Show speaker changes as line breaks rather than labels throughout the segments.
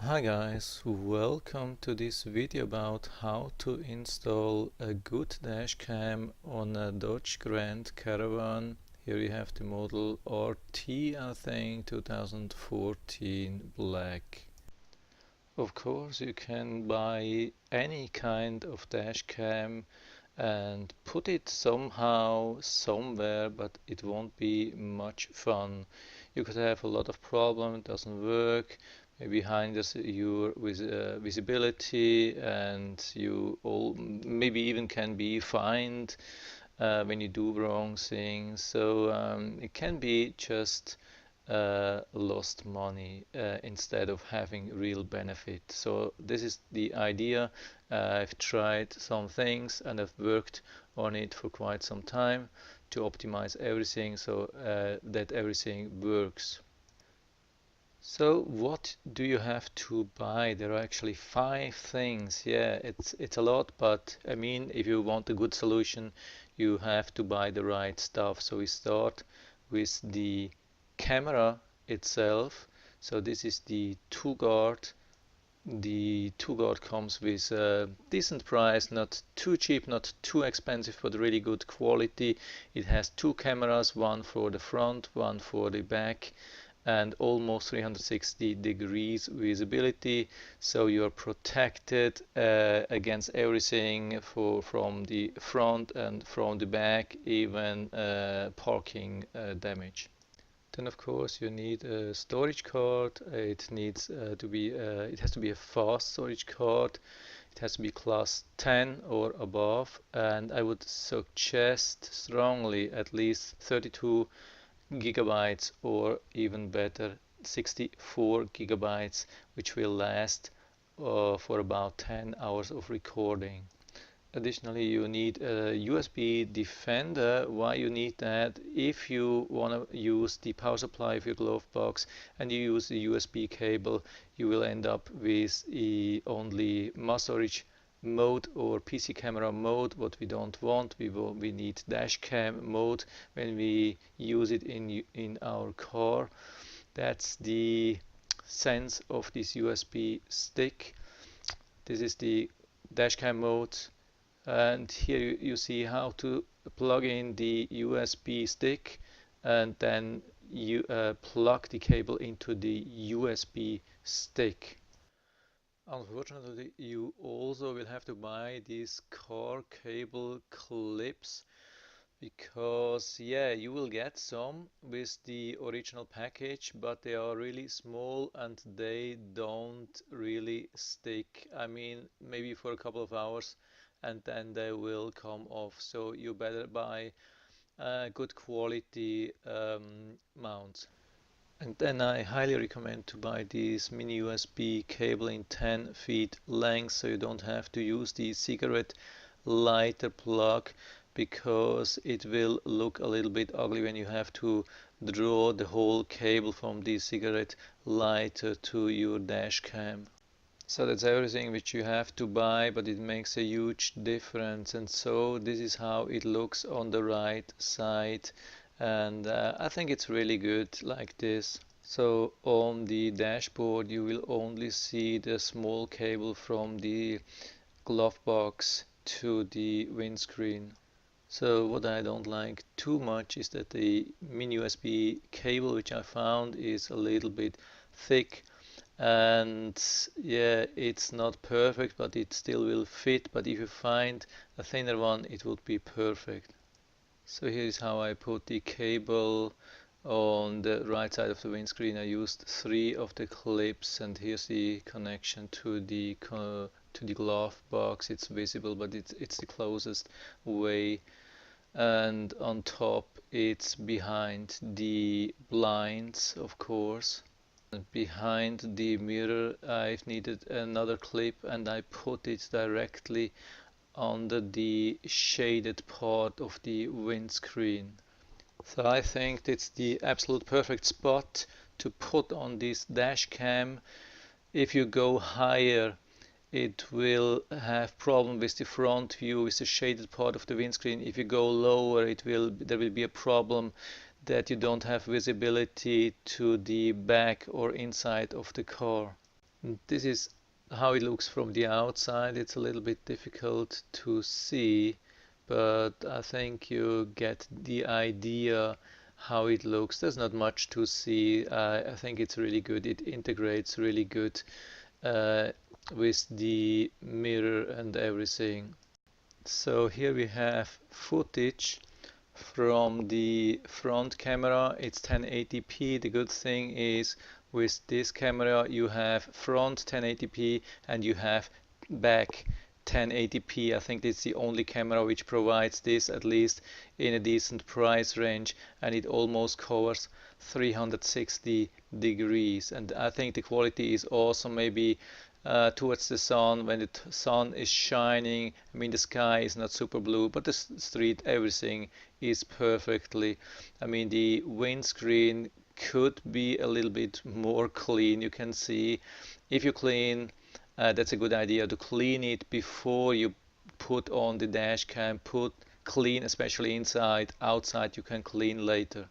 Hi guys, welcome to this video about how to install a good dash cam on a Dodge Grand Caravan. Here you have the model RT, I think, 2014 black. Of course, you can buy any kind of dash cam and put it somehow somewhere, but it won't be much fun. You could have a lot of problem, it doesn't work, maybe hinders your visibility, and you all maybe even can be fined when you do wrong things. So it can be just lost money instead of having real benefit. So this is the idea. I've tried some things and I've worked on it for quite some time to optimize everything so that everything works. So what do you have to buy? There are actually 5 things. Yeah, it's a lot, but I mean, if you want a good solution, you have to buy the right stuff. So we start with the camera itself. So this is the two guard. The two guard comes with a decent price, not too cheap, not too expensive, but really good quality. It has two cameras, one for the front, one for the back, and almost 360 degrees visibility, so you are protected against everything from the front and from the back, even parking damage. Then of course you need a storage card. It needs to be it has to be a fast storage card. It has to be class 10 or above, and I would suggest strongly at least 32 gigabytes, or even better 64 gigabytes, which will last for about 10 hours of recording. Additionally, you need a USB Defender. Why you need that? If you want to use the power supply of your glove box and you use the USB cable, you will end up with only mass storage mode or PC camera mode. What we don't want, we need dash cam mode when we use it in our car. That's the sense of this USB stick. This is the dash cam mode, and here you see how to plug in the USB stick, and then you plug the cable into the USB stick. Unfortunately, you also will have to buy these car cable clips, because yeah, you will get some with the original package, but they are really small and they don't really stick. I mean, maybe for a couple of hours and then they will come off. So you better buy good quality mounts. And then I highly recommend to buy this mini USB cable in 10 feet length, so you don't have to use the cigarette lighter plug, because it will look a little bit ugly when you have to draw the whole cable from the cigarette lighter to your dash cam. So that's everything which you have to buy, but it makes a huge difference. And so this is how it looks on the right side, and I think it's really good like this. So on the dashboard you will only see the small cable from the glove box to the windscreen. So what I don't like too much is that the mini USB cable which I found is a little bit thick, and yeah, it's not perfect, but it still will fit. But if you find a thinner one, it would be perfect. So here is how I put the cable on the right side of the windscreen. I used 3 of the clips, and here's the connection to the glove box. It's visible, but it's the closest way. And on top it's behind the blinds, of course. And behind the mirror I've needed another clip, and I put it directly under the shaded part of the windscreen. So I think it's the absolute perfect spot to put on this dash cam. If you go higher, it will have problem with the front view, with the shaded part of the windscreen. If you go lower, there will be a problem that you don't have visibility to the back or inside of the car. This is how it looks from the outside. It's a little bit difficult to see, but I think you get the idea how it looks. There's not much to see. I think it's really good. It integrates really good uh, with the mirror and everything. So here we have footage from the front camera. It's 1080p. The good thing is with this camera you have front 1080p and you have back 1080p. I think it's the only camera which provides this, at least in a decent price range, and it almost covers 360 degrees, and I think the quality is awesome. Maybe towards the sun, when the sun is shining, I mean the sky is not super blue, but the street, everything is perfectly. I mean the windscreen could be a little bit more clean. You can see if you clean, that's a good idea to clean it before you put on the dash cam. Put clean, especially inside. Outside you can clean later.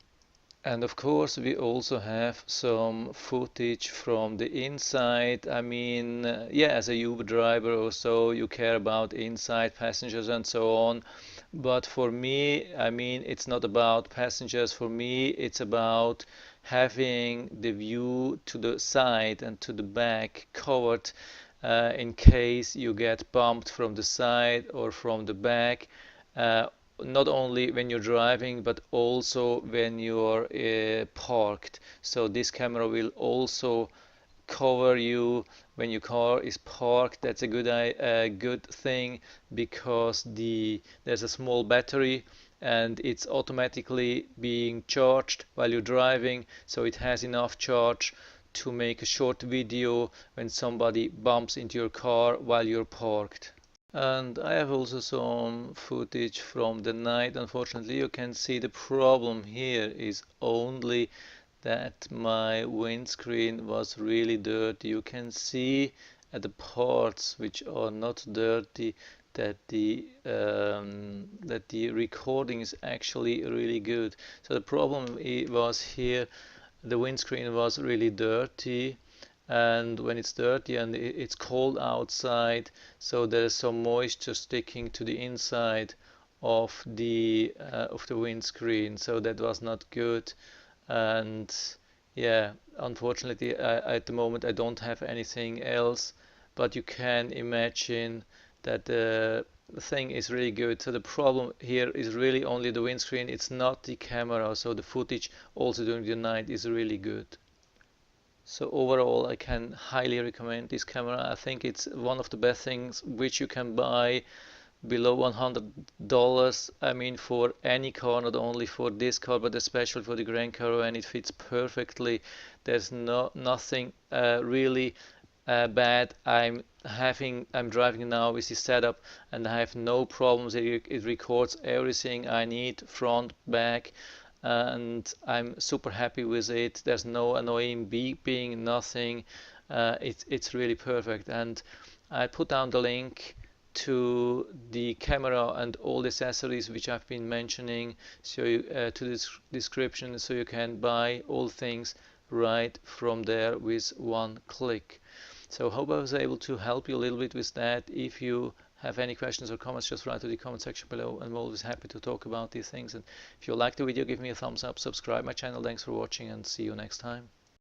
And of course, we also have some footage from the inside. I mean, yeah, as a Uber driver or so, you care about inside passengers and so on. But for me, I mean, it's not about passengers. For me, it's about having the view to the side and to the back covered in case you get bumped from the side or from the back. Uh, Not only when you're driving but also when you're parked. So this camera will also cover you when your car is parked. That's a good thing because there's a small battery and it's automatically being charged while you're driving, so it has enough charge to make a short video when somebody bumps into your car while you're parked. And I have also some footage from the night. Unfortunately, you can see the problem here is only that my windscreen was really dirty. You can see at the parts which are not dirty that the recording is actually really good. So the problem was here, the windscreen was really dirty, and when it's dirty and it's cold outside, so there's some moisture sticking to the inside of the windscreen, so that was not good. And yeah, unfortunately, at the moment I don't have anything else, but you can imagine that the thing is really good. So the problem here is really only the windscreen, it's not the camera, so the footage also during the night is really good. So overall, I can highly recommend this camera. I think it's one of the best things which you can buy below $100. I mean, for any car, not only for this car, but especially for the Grand Caravan, it fits perfectly. There's nothing really bad. I'm driving now with this setup, and I have no problems. It records everything I need, front, back, and I'm super happy with it. There's no annoying beeping, nothing. It's really perfect. And I put down the link to the camera and all the accessories which I've been mentioning, so to this description, so you can buy all things right from there with one click. So hope I was able to help you a little bit with that. If you have any questions or comments, just write to the comment section below, and I'm always happy to talk about these things. And if you like the video, give me a thumbs up, subscribe my channel. Thanks for watching, and see you next time.